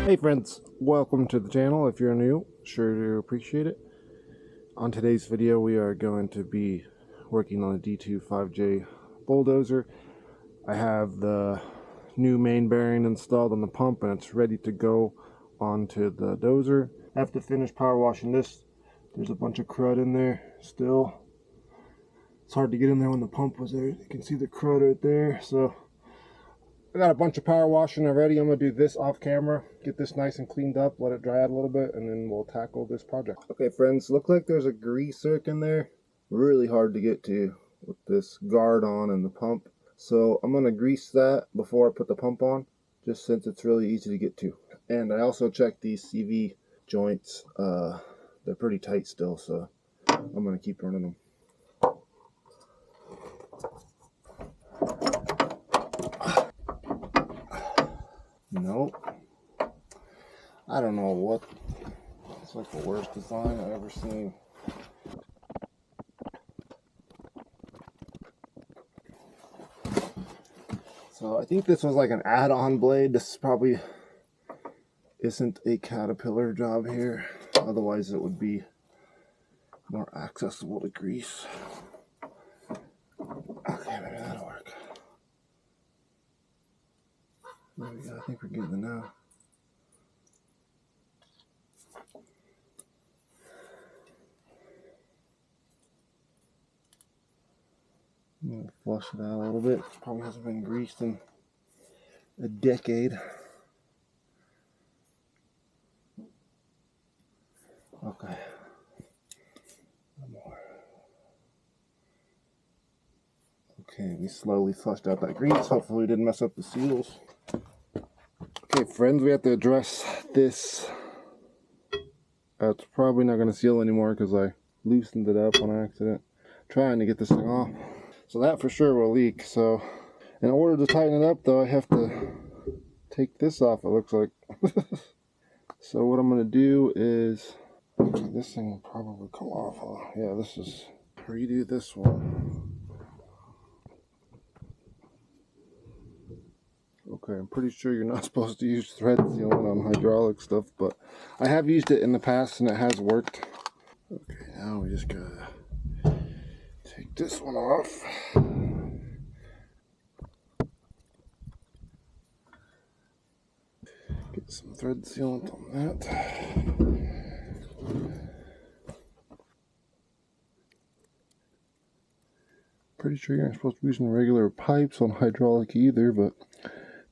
Hey friends, welcome to the channel. If you're new, sure to appreciate it. On today's video we are going to be working on a D25J bulldozer. I have the new main bearing installed on the pump and it's ready to go onto the dozer. I have to finish power washing this. There's a bunch of crud in there still. It's hard to get in there when the pump was there. You can see the crud right there. So I got a bunch of power washing already. I'm going to do this off camera, get this nice and cleaned up, let it dry out a little bit, and then we'll tackle this project. Okay friends, look like there's a grease zerk in there. Really hard to get to with this guard on and the pump. So I'm going to grease that before I put the pump on, just since it's really easy to get to. And I also checked these CV joints. They're pretty tight still, so I'm going to keep running them. Nope. I don't know what. It's like the worst design I've ever seen. So I think this was like an add-on blade. This probably isn't a Caterpillar job here. Otherwise it would be more accessible to grease. Okay, maybe that'll work. There we go. I think we're getting it now. I'm going to flush it out a little bit. Probably hasn't been greased in a decade. Okay. One more. Okay, we slowly flushed out that grease. Hopefully we didn't mess up the seals. Okay friends, we have to address this. It's probably not going to seal anymore because I loosened it up on accident trying to get this thing off. So that for sure will leak. So in order to tighten it up though, I have to take this off, it looks like. So what I'm going to do is, okay, this thing will probably come off. Yeah, this is, redo this one. Okay, I'm pretty sure you're not supposed to use thread sealant on hydraulic stuff, but I have used it in the past and it has worked. Okay, now we just gotta take this one off. Get some thread sealant on that. Pretty sure you're not supposed to be using regular pipes on hydraulic either, but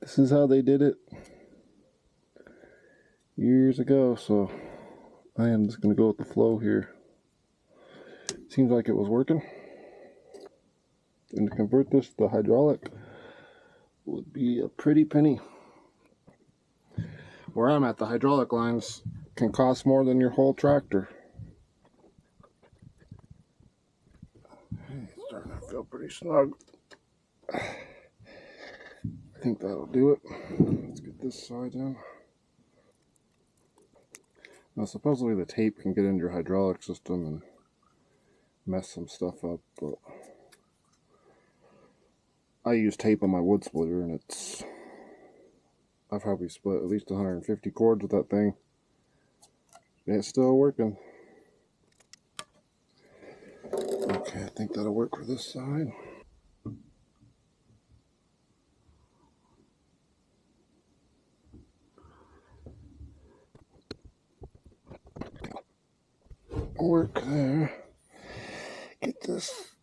this is how they did it years ago, so I am just going to go with the flow here. Seems like it was working. And to convert this to hydraulic would be a pretty penny. Where I'm at, the hydraulic lines can cost more than your whole tractor. It's starting to feel pretty snug. I think that'll do it. Let's get this side in. Now supposedly the tape can get into your hydraulic system and mess some stuff up, but I use tape on my wood splitter and I've probably split at least 150 cords with that thing. It's still working. Okay, I think that'll work for this side. Work there. Get this.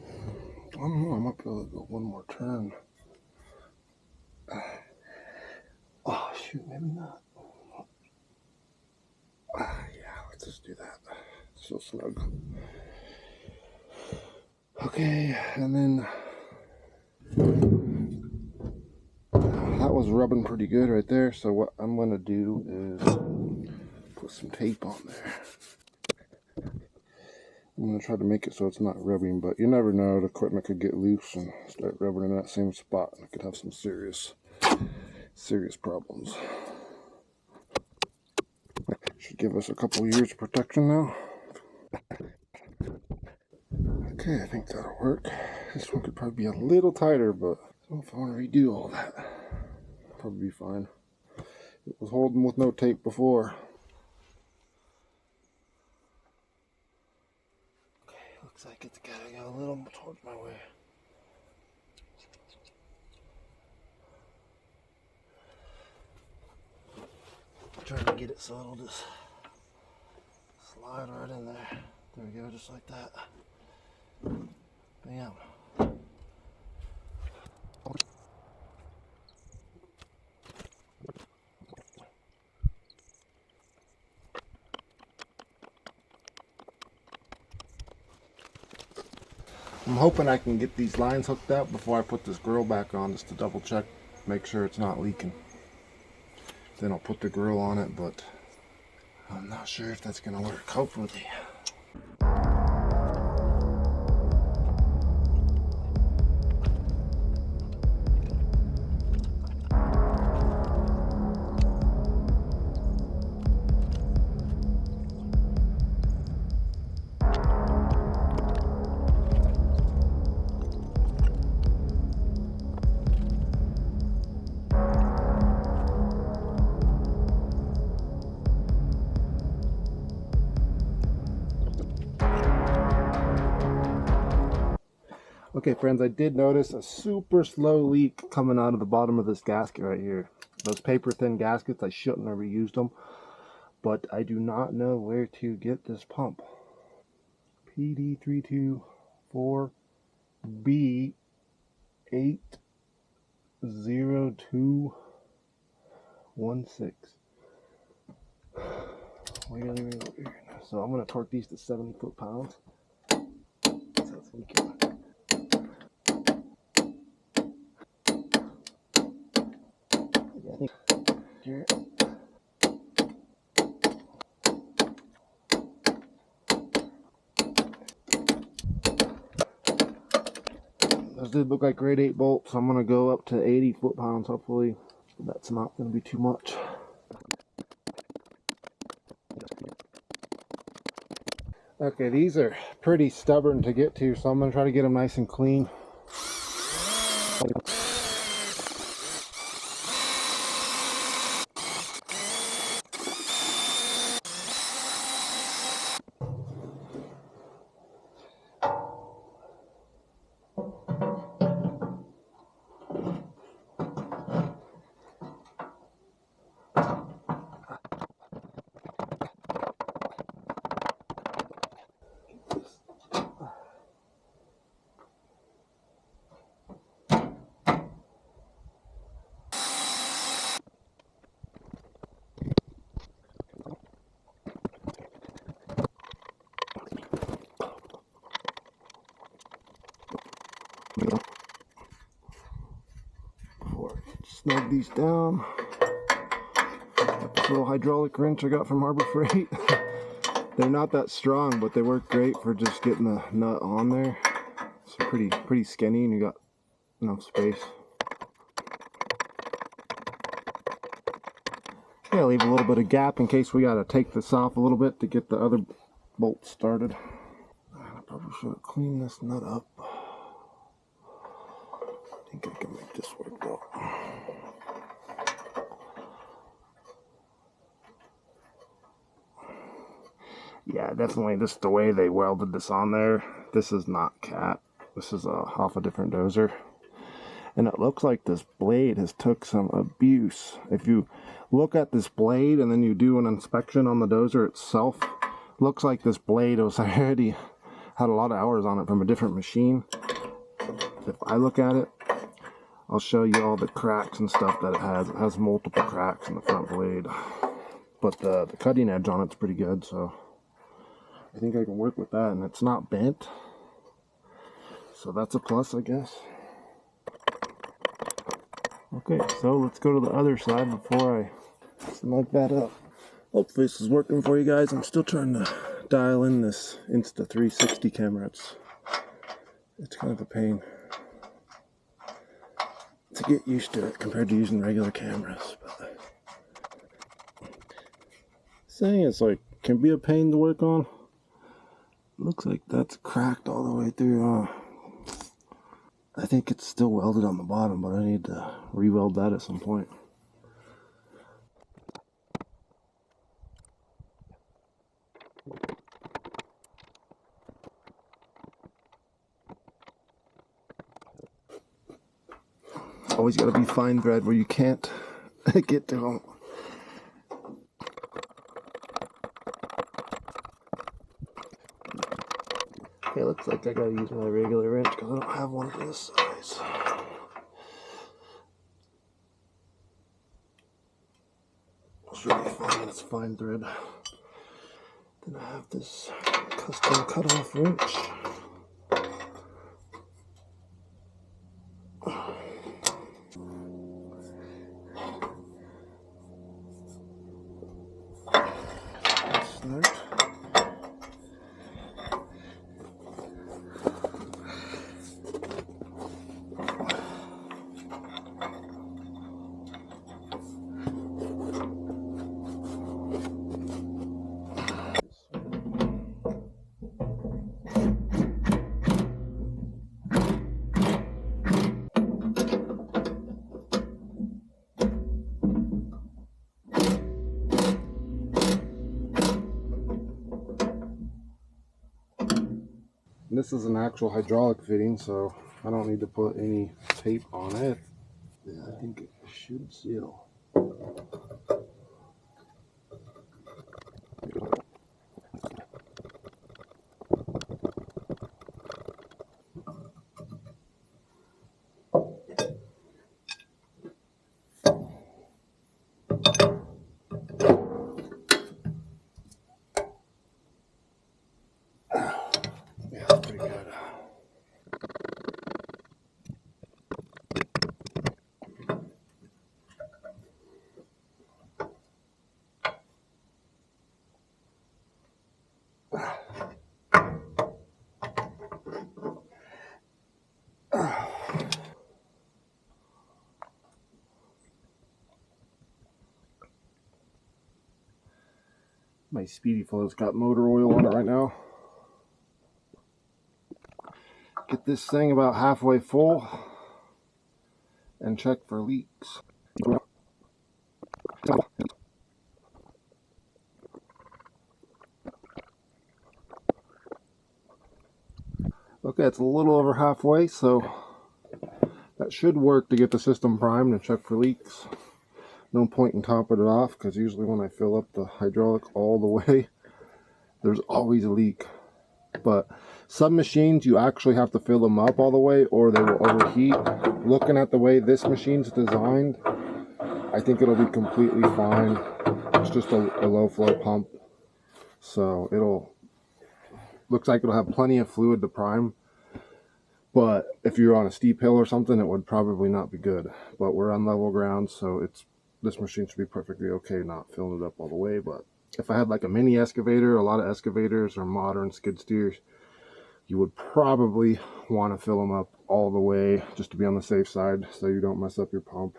I don't know, I might be able to go one more turn. Oh shoot, maybe not. Yeah, let's just do that. It's so snug. Okay, and then that was rubbing pretty good right there. So what I'm gonna do is put some tape on there. I'm going to try to make it so it's not rubbing, but you never know, the equipment could get loose and start rubbing in that same spot and it could have some serious problems. Should give us a couple years of protection now. Okay, I think that'll work. This one could probably be a little tighter, but I don't know if I want to redo all that. probably be fine. It was holding with no tape before. Okay, looks like it's gotta go a little towards my way. I'm trying to get it so it'll just slide right in there. There we go, just like that. Bam. I'm hoping I can get these lines hooked up before I put this grill back on, just to double check, make sure it's not leaking. Then I'll put the grill on it, but I'm not sure if that's gonna work. Hopefully. Okay friends, I did notice a super slow leak coming out of the bottom of this gasket right here. Those paper thin gaskets, I shouldn't have reused them, but I do not know where to get this pump. PD324B80216. So I'm going to torque these to 70 foot-pounds. So it's leaking. I think here. Those did look like grade 8 bolts. I'm going to go up to 80 foot-pounds, hopefully. That's not going to be too much. Okay, these are pretty stubborn to get to, so I'm going to try to get them nice and clean. Snug these down. Got this little hydraulic wrench I got from Harbor Freight. They're not that strong, but they work great for just getting the nut on there. So pretty skinny, and you got enough space. Yeah, leave a little bit of gap in case we gotta take this off a little bit to get the other bolt started. I probably should have cleaned this nut up. I think I can make this work though. Yeah, definitely just the way they welded this on there. This is not cat. This is off a different dozer. And it looks like this blade has took some abuse. If you look at this blade and then you do an inspection on the dozer itself, looks like this blade was already had a lot of hours on it from a different machine. If I look at it, I'll show you all the cracks and stuff that it has. It has multiple cracks in the front blade. But the cutting edge on it's pretty good, so I think I can work with that, and it's not bent. So that's a plus, I guess. Okay, so let's go to the other side before I snug that up. Hopefully this is working for you guys. I'm still trying to dial in this Insta360 camera. It's kind of a pain to get used to it compared to using regular cameras. But saying it's like can be a pain to work on. Looks like that's cracked all the way through. I think it's still welded on the bottom, but I need to re-weld that at some point. Always got to be fine thread where you can't get to them. Okay, looks like I gotta use my regular wrench because I don't have one for this size. Should be fine, it's fine thread. Then I have this custom cutoff wrench. Start. This is an actual hydraulic fitting, so I don't need to put any tape on it. Yeah, I think it should seal. Yeah, that's pretty good. My Speedy Flow's got motor oil on it right now. Get this thing about halfway full and check for leaks. Okay, it's a little over halfway, so that should work to get the system primed and check for leaks. No point in topping it off because usually when I fill up the hydraulic all the way, there's always a leak. But some machines you actually have to fill them up all the way or they will overheat. Looking at the way this machine's designed, I think it'll be completely fine. It's just a low flow pump, so looks like it'll have plenty of fluid to prime. But if you're on a steep hill or something, it would probably not be good. But we're on level ground, so this machine should be perfectly okay not filling it up all the way. But if I had like a mini excavator, a lot of excavators or modern skid steers, you would probably want to fill them up all the way just to be on the safe side so you don't mess up your pump.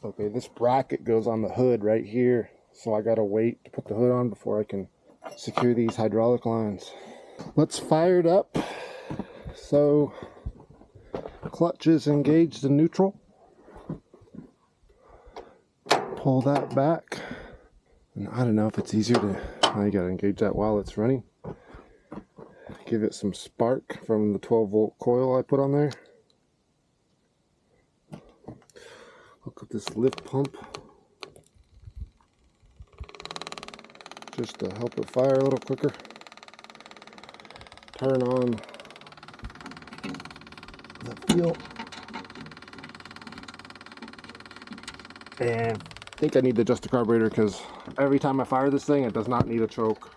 Okay, this bracket goes on the hood right here, so I gotta wait to put the hood on before I can secure these hydraulic lines. Let's fire it up. So, clutch is engaged in neutral. Pull that back. And I don't know if it's easier to, you gotta engage that while it's running. Give it some spark from the 12-volt coil I put on there. Hook up this lift pump just to help it fire a little quicker. Turn on the fuel. And I think I need to adjust the carburetor because every time I fire this thing, it does not need a choke.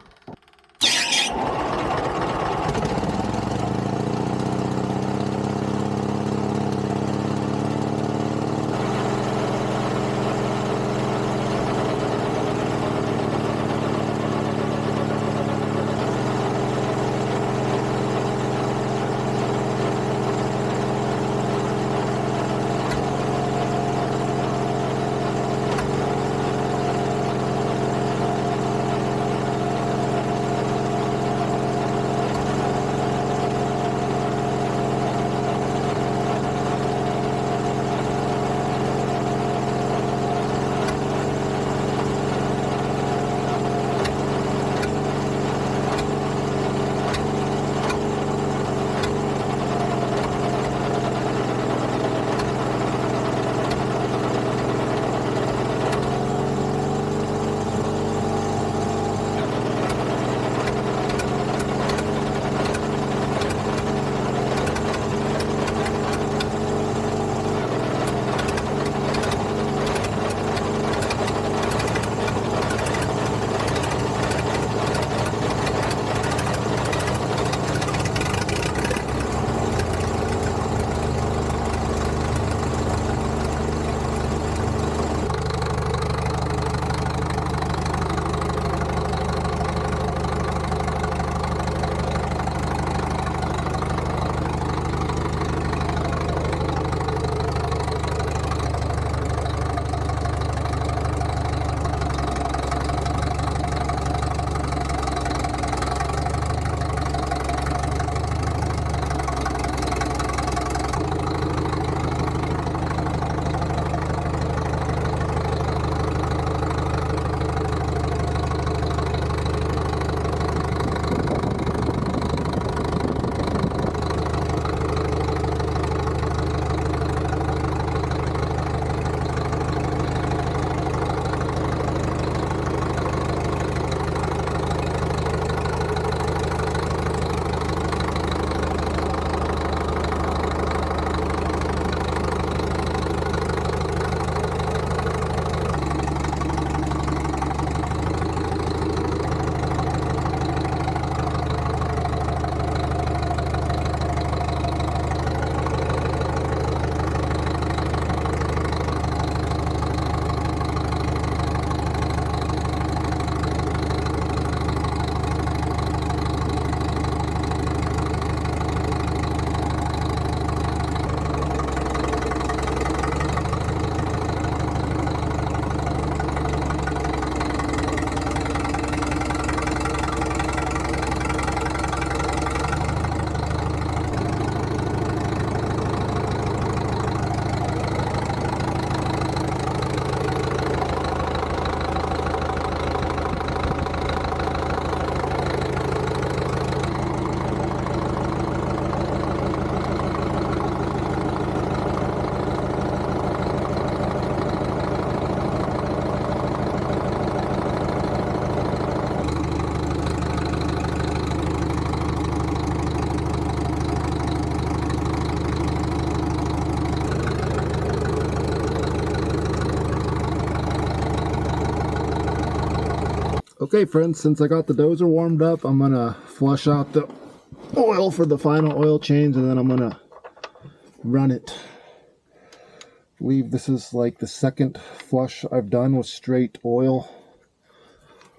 Okay friends, since I got the dozer warmed up, I'm gonna flush out the oil for the final oil change, and then I'm gonna run it. I believe this is like the second flush I've done with straight oil,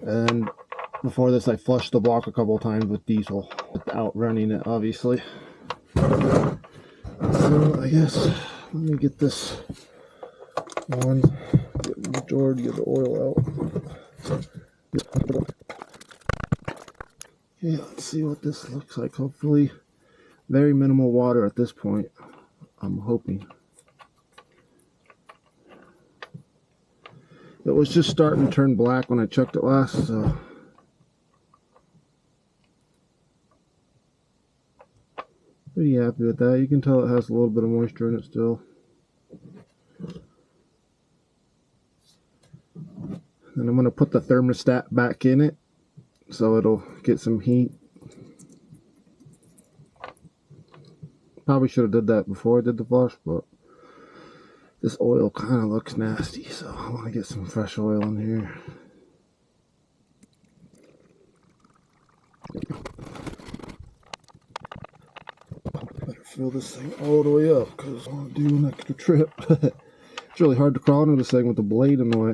and before this I flushed the block a couple of times with diesel without running it, obviously. So I guess let me get this one, get the majority of the oil out. Okay, let's see what this looks like. Hopefully very minimal water at this point, I'm hoping. It was just starting to turn black when I checked it last, so pretty happy with that. You can tell it has a little bit of moisture in it still. And I'm going to put the thermostat back in it so it'll get some heat. Probably should have did that before I did the flush, but this oil kind of looks nasty, so I want to get some fresh oil in here. Better fill this thing all the way up because I want to do an extra trip. It's really hard to crawl into this thing with the blade in the way.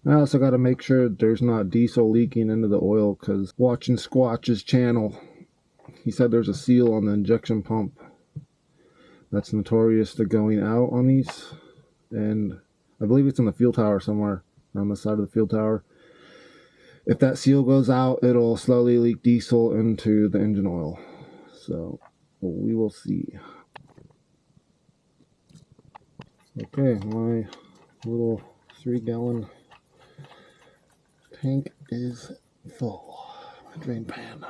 I also got to make sure there's not diesel leaking into the oil, because watching Squatch's channel, he said there's a seal on the injection pump that's notorious to going out on these, and I believe it's in the fuel tower somewhere on the side of the fuel tower. If that seal goes out, it'll slowly leak diesel into the engine oil, so we will see. Okay, my little 3-gallon tank is full. My drain pan.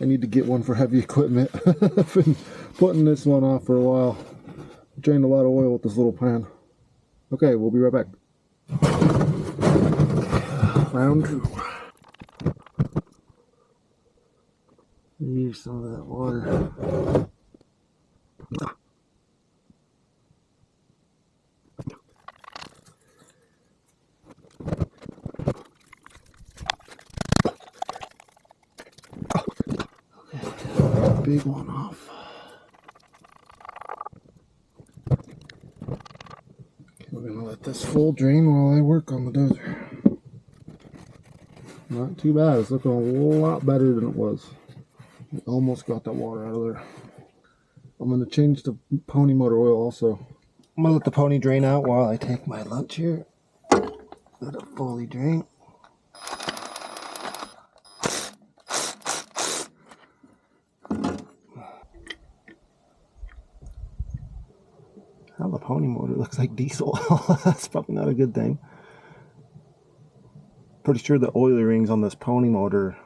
I need to get one for heavy equipment. I've been putting this one off for a while. Drained a lot of oil with this little pan. Okay, we'll be right back. Round 2. Use some of that water. Okay, big one off. Okay, we're gonna let this full drain while I work on the dozer. Not too bad. It's looking a lot better than it was. Almost got that water out of there. I'm going to change the pony motor oil also. I'm going to let the pony drain out while I take my lunch here. Let it fully drain. How the pony motor looks like diesel. That's probably not a good thing. Pretty sure the oil rings on this pony motor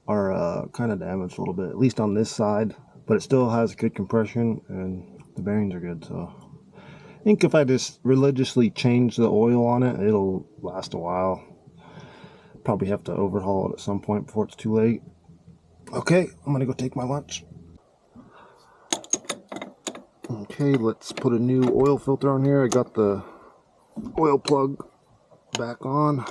are kind of damaged a little bit, at least on this side, but it still has good compression and the bearings are good, so I think if I just religiously change the oil on it, it'll last a while. Probably have to overhaul it at some point before it's too late. Okay, I'm gonna go take my lunch. Okay, let's put a new oil filter on here. I got the oil plug back on.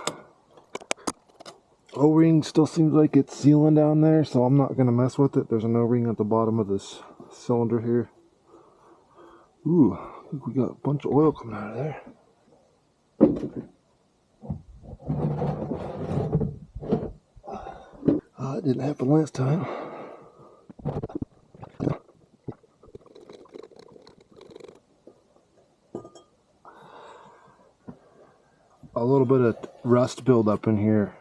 O-ring still seems like it's sealing down there, so I'm not gonna mess with it. There's an O-ring at the bottom of this cylinder here. Ooh, I think we got a bunch of oil coming out of there. It didn't happen last time. A little bit of rust buildup in here.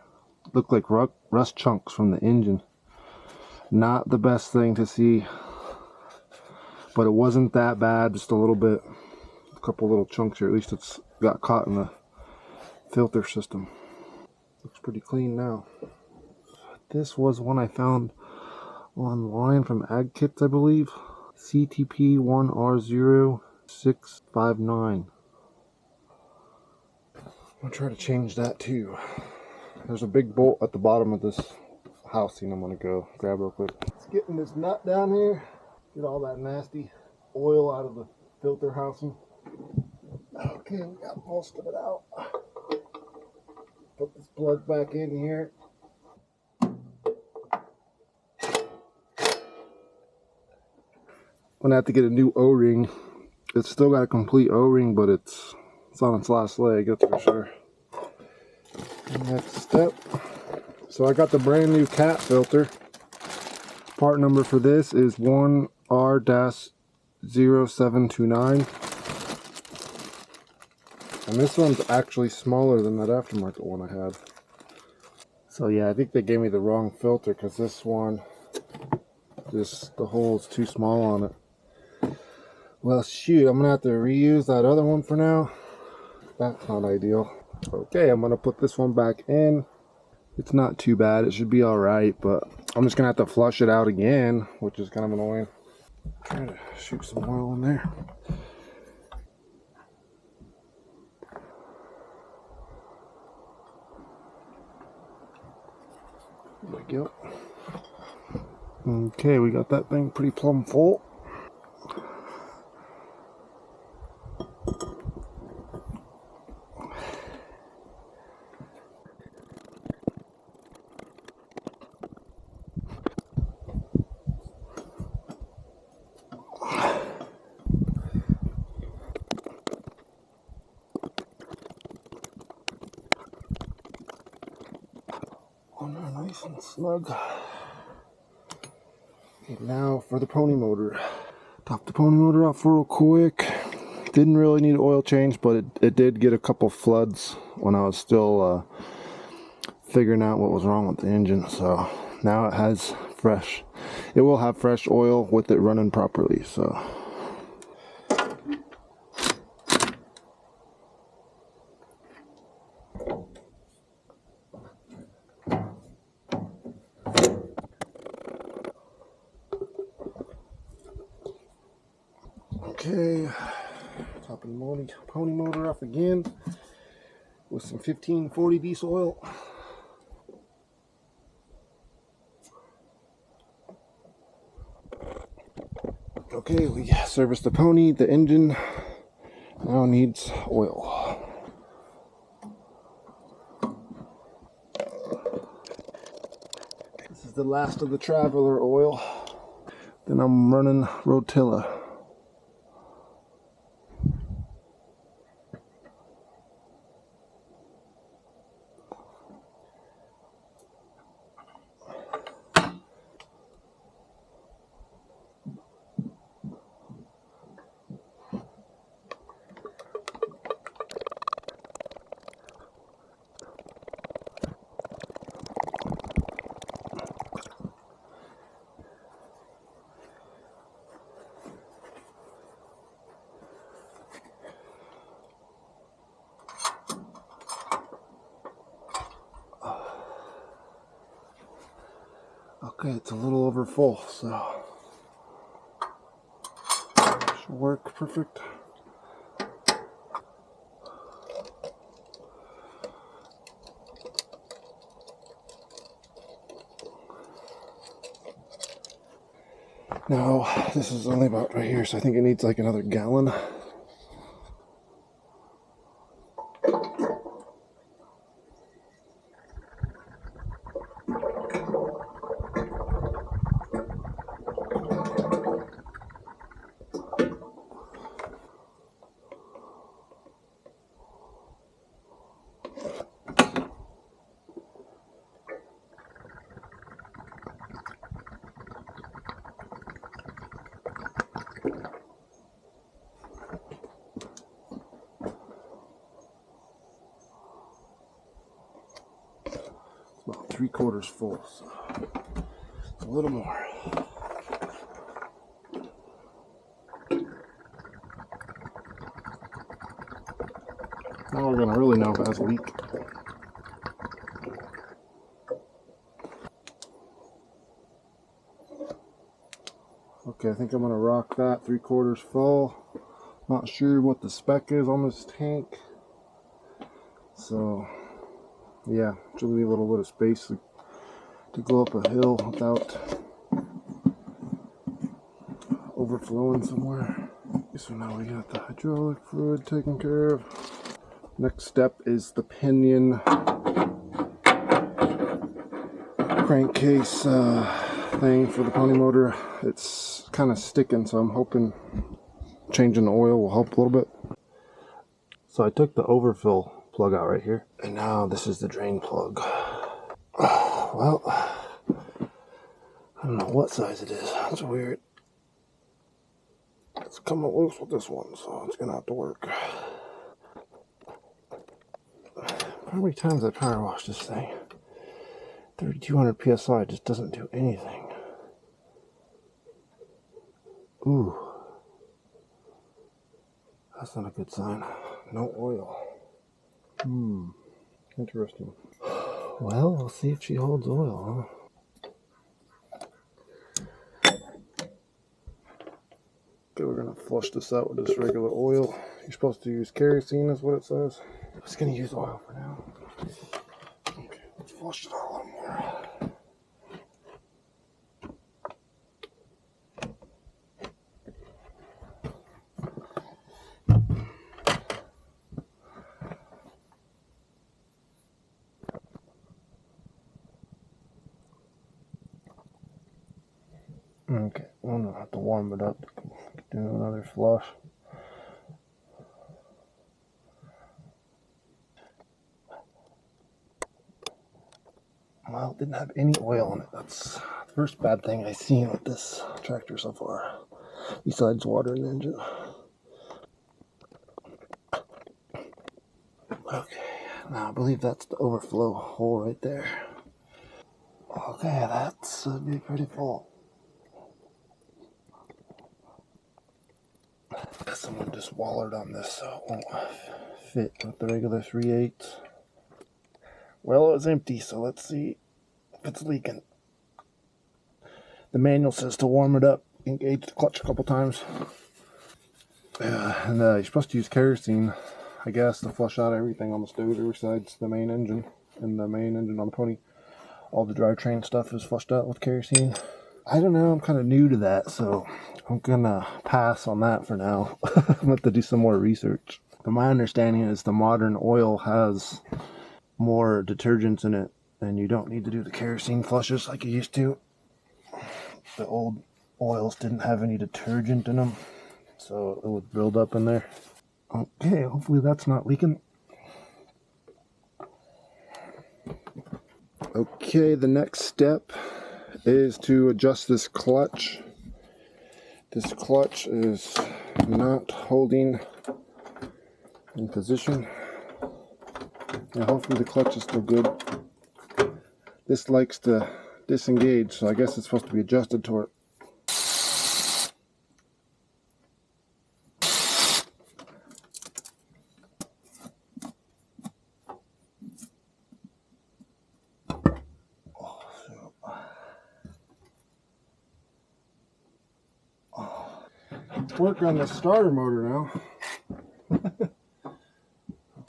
Looked like rust chunks from the engine. Not the best thing to see, but it wasn't that bad, just a little bit. A couple little chunks here. At least it's got caught in the filter system. Looks pretty clean now. This was one I found online from Ag Kits, I believe. CTP1R0659. I'm gonna try to change that too. There's a big bolt at the bottom of this housing I'm gonna go grab real quick. Let's get in this nut down here. Get all that nasty oil out of the filter housing. Okay, we got most of it out. put this plug back in here. I'm gonna have to get a new O-ring. It's still got a complete O-ring, but it's on its last leg, that's for sure. Next step. So I got the brand new cat filter. Part number for this is 1R-0729. And this one's actually smaller than that aftermarket one I had. So yeah, I think they gave me the wrong filter because this one, the hole is too small on it. Well, shoot, I'm gonna have to reuse that other one for now. That's not ideal. Okay, I'm gonna put this one back in. It's not too bad, it should be alright, but I'm just gonna have to flush it out again, which is kind of annoying. Try to shoot some oil in there. There we go. Okay, we got that thing pretty plumb full. Oh no, nice and snug. Okay, now for the pony motor. Top the pony motor off real quick. Didn't really need an oil change, but it did get a couple floods when I was still figuring out what was wrong with the engine. So now it has fresh. It will have fresh oil with it running properly. So. Okay, topping the pony motor off again with some 1540 diesel oil. Okay, we serviced the pony. The engine now needs oil. This is the last of the Traveler oil. Then I'm running Rotilla. Okay, it's a little over full, so should work perfect. Now, this is only about right here, so I think it needs like another gallon. About 3/4 full, so a little more. Now we're gonna really know if it has a leak. Okay, I think I'm gonna rock that 3/4 full. Not sure what the spec is on this tank, so yeah, should leave a little bit of space to go up a hill without overflowing somewhere. So now we got the hydraulic fluid taken care of. Next step is the pinion case thing for the pony motor. It's kind of sticking, so I'm hoping changing the oil will help a little bit. So I took the overfill plug out right here, and now this is the drain plug. Well, I don't know what size it is. That's weird. It's coming loose with this one, so it's gonna have to work. How many times I power wash this thing? 3200 psi just doesn't do anything. Ooh, that's not a good sign. No oil. Interesting. Well, we'll see if she holds oil, huh? Okay, we're gonna flush this out with this regular oil. You're supposed to use kerosene, is what it says. I'm just gonna use oil for now. Okay, let's flush it out a little more. Okay, I'm gonna have to warm it up to do another flush. Well, it didn't have any oil in it. That's the first bad thing I've seen with this tractor so far, besides water in the engine. Okay, now I believe that's the overflow hole right there. Okay, that's should be pretty full. Someone just wallered on this, so it won't fit with the regular 3/8. Well, it was empty, so let's see if it's leaking. The manual says to warm it up, engage the clutch a couple times. And you're supposed to use kerosene, I guess, to flush out everything on the stover besides the main engine. And the main engine on the pony, all the drivetrain stuff is flushed out with kerosene. I don't know, I'm kind of new to that, so I'm gonna pass on that for now. I'm gonna have to do some more research. But my understanding is the modern oil has more detergents in it, and you don't need to do the kerosene flushes like you used to. The old oils didn't have any detergent in them, so it would build up in there. Okay, hopefully that's not leaking. Okay, the next step is to adjust this clutch. This clutch is not holding in position. And hopefully the clutch is still good. This likes to disengage, so I guess it's supposed to be adjusted to it. Work on the starter motor now.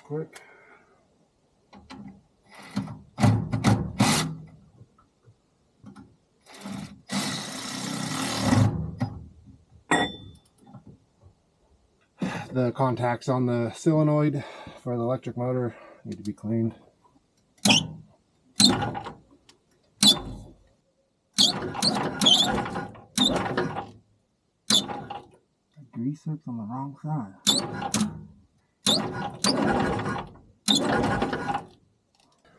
Quick. The contacts on the solenoid for the electric motor need to be cleaned. Grease hook's on the wrong side.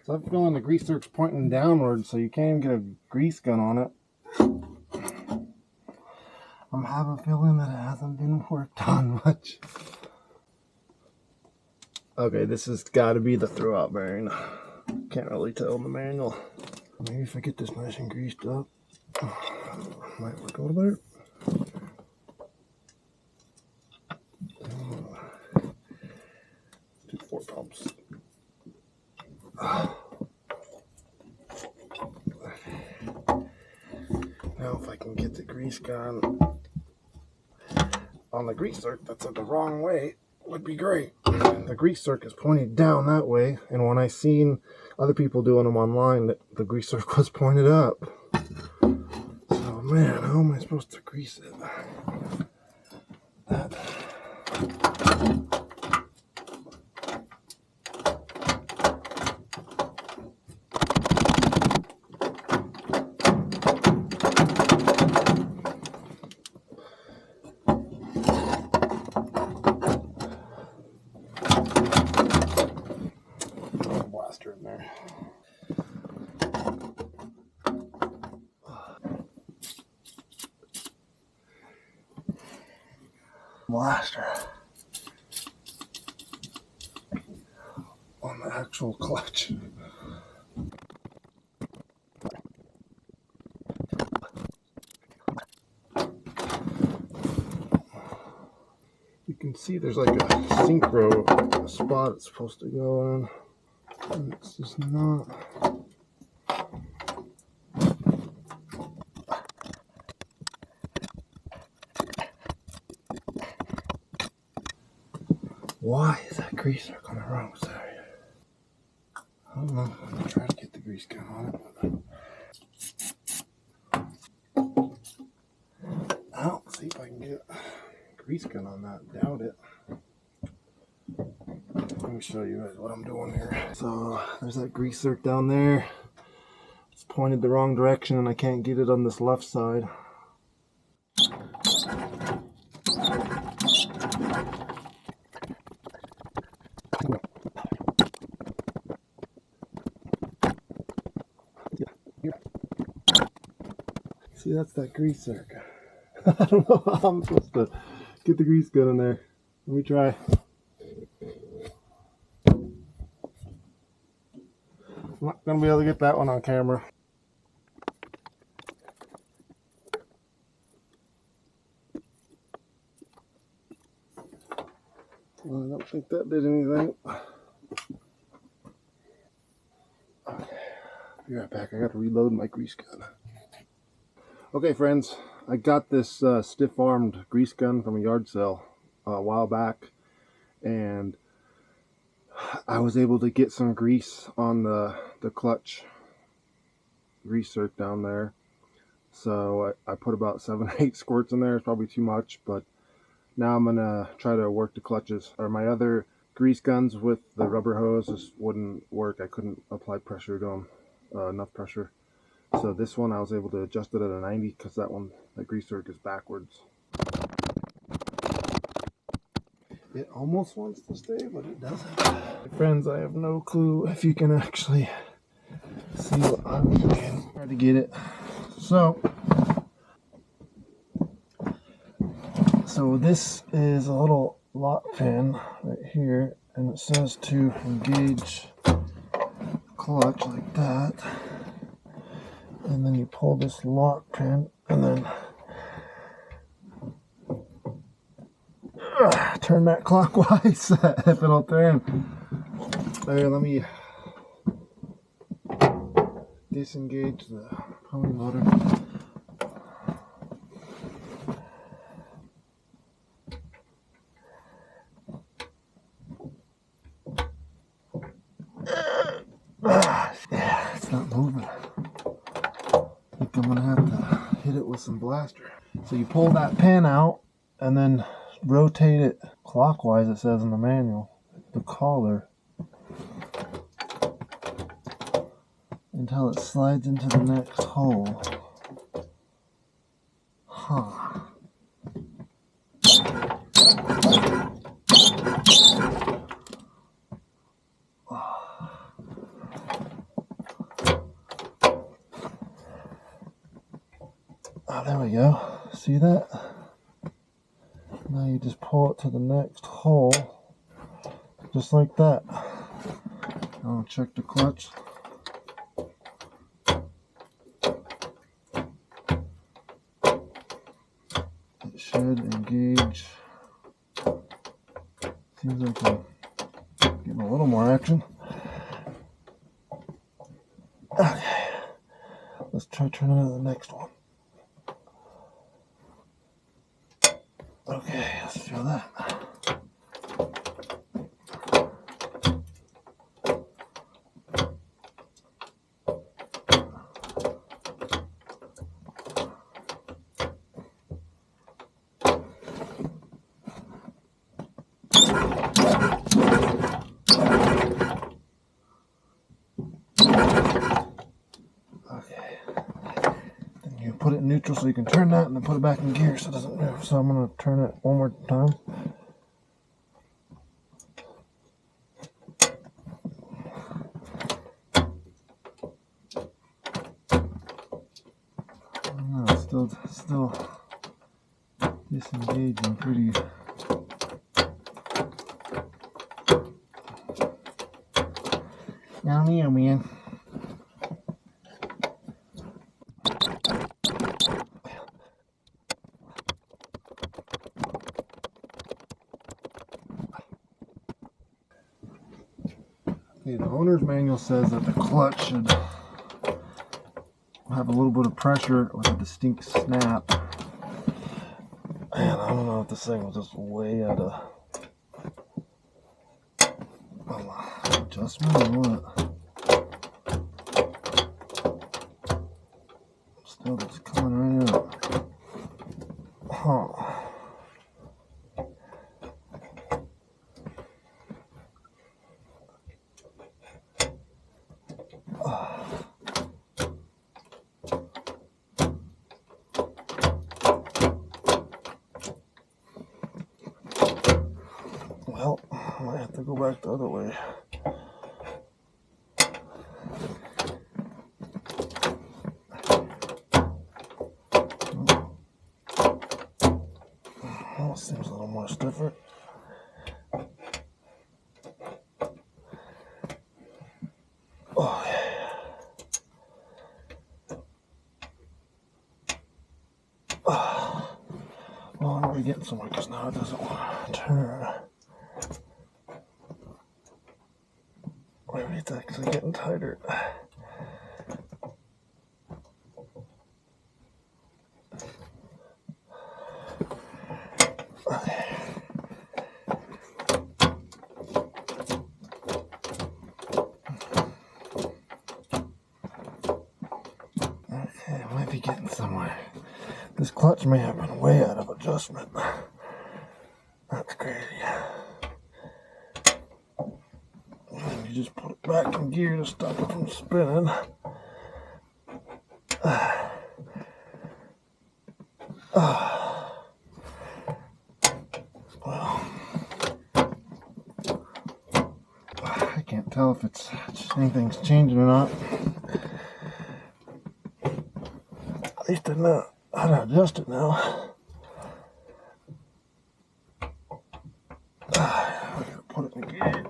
So I'm feeling the grease hook's pointing downward, so you can't even get a grease gun on it. I'm having a feeling that it hasn't been worked on much. Okay, this has got to be the throwout bearing. Can't really tell in the manual. Maybe if I get this nice and greased up, might work a little better. Do 4 pumps. Now if I can get the grease gun on the grease zerk that's the wrong way, would be great. The grease zerk is pointed down that way, and when I seen other people doing them online, the grease zerk was pointed up. So man, how am I supposed to grease it? That. blaster in there. Blaster on the actual clutch. You can see there's like a synchro spot it's supposed to go in, and it's just not. Why is that grease mark on the wrong side? I don't know. I'm gonna try to get the grease gun on it. I'll see if I can get a grease gun on that. Doubt it. Let me show you guys what I'm doing here. So there's that grease zerk down there. It's pointed the wrong direction and I can't get it on this left side. See, that's that grease zerk. I don't know how I'm supposed to get the grease gun in there. Let me try. I'm not going to be able to get that one on camera. Well, I don't think that did anything. Okay, be right back. I got to reload my grease gun. Okay, friends, I got this stiff-armed grease gun from a yard sale a while back, and I was able to get some grease on the clutch grease zerk down there. So I put about 7 or 8 squirts in there. It's probably too much, but now I'm gonna try to work the clutches. Or my other grease guns with the rubber hose just wouldn't work. I couldn't apply pressure to them, enough pressure. So this one I was able to adjust it at a 90 because that grease zerk is backwards. It almost wants to stay, but it doesn't. Friends, I have no clue if you can actually see what I'm doing. Try to get it. So this is a little lock pin right here, and it says to engage clutch like that. And then you pull this lock pin and then turn that clockwise if it'll turn. There, let me disengage the pony motor. Yeah, it's not moving. I think I'm gonna have to hit it with some blaster. So you pull that pin out and then rotate it clockwise, it says in the manual, the collar, until it slides into the next hole. Huh. Oh, there we go. See that? Now you just pull it to the next hole, just like that. I'll check the clutch. It should engage. Seems like I'm getting a little more action. Okay, let's try turning it to the next one. Okay, let's feel that. Okay. Then you put it in neutral so you can turn that and then put it back in gear so it doesn't move. So I'm going to turn it one more time. still disengaging pretty. Down here, man. Okay, the owner's manual says that the clutch should have a little bit of pressure with a distinct snap. Man, I don't know if this thing was just way out of adjustment or what. Still just coming right out. Huh. Well, I might have to go back the other way. Well, it seems a little more stiffer. Oh, yeah. Well, I'm already getting somewhere because now it doesn't want to turn. Maybe it's actually getting tighter. Okay, I might be getting somewhere. This clutch may have been way out of adjustment. That's crazy. And you just put it back in gear to stop it from spinning. Well, I can't tell if anything's changing or not. At least I know how to adjust it now. I gotta put it in gear.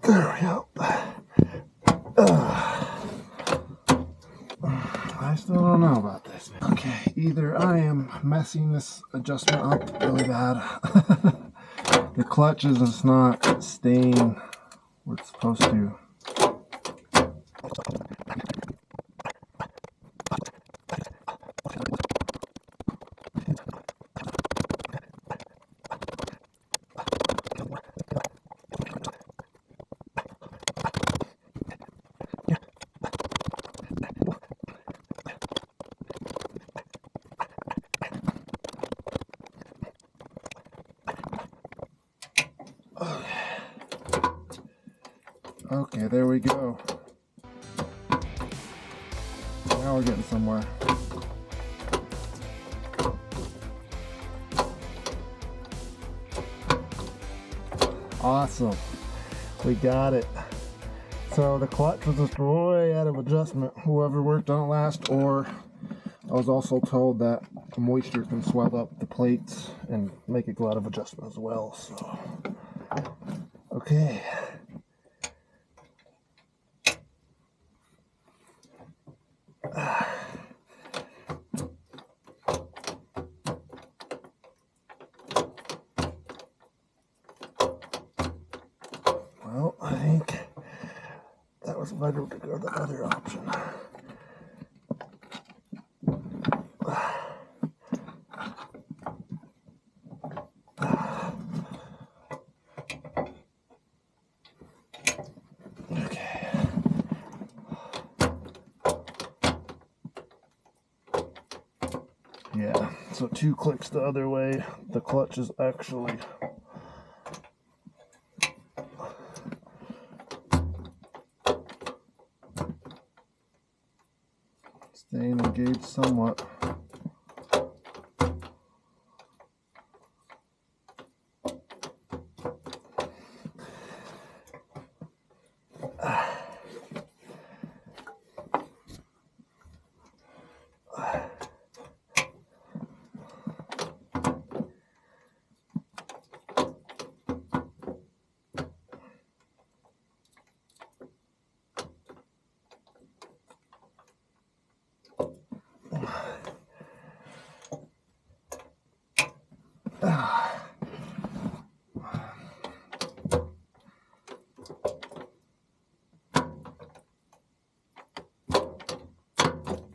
There we go. I still don't know about this. Okay, either I am messing this adjustment up really bad. The clutch is just not staying where it's supposed to. Okay, there we go. Now we're getting somewhere. Awesome. We got it. So the clutch was just way out of adjustment. Whoever worked on it last, or I was also told that moisture can swell up the plates and make it go out of adjustment as well. So, okay. Well, I think that was better to go the other option. Yeah, so 2 clicks the other way, the clutch is actually staying engaged somewhat.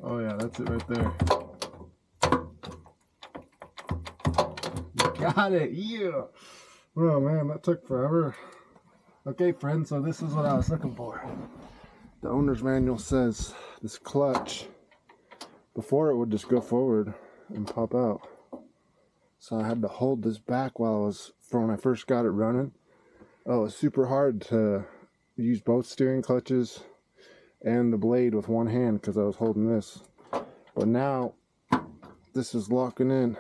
Oh yeah, that's it right there. Got it, yeah! Oh man, that took forever. Okay friends, so this is what I was looking for. The owner's manual says this clutch, before it would just go forward and pop out. So I had to hold this back when I first got it running. Oh, it's super hard to use both steering clutches and the blade with one hand because I was holding this. But now this is locking in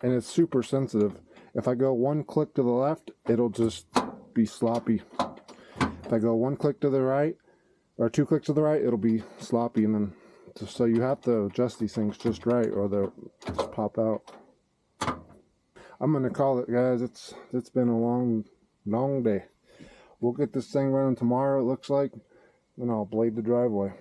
and it's super sensitive. If I go 1 click to the left, it'll just be sloppy. If I go 1 click to the right or 2 clicks to the right, it'll be sloppy, and then so you have to adjust these things just right or they'll just pop out. I'm gonna call it, guys. It's been a long day. We'll get this thing running tomorrow, it looks like, and I'll blade the driveway.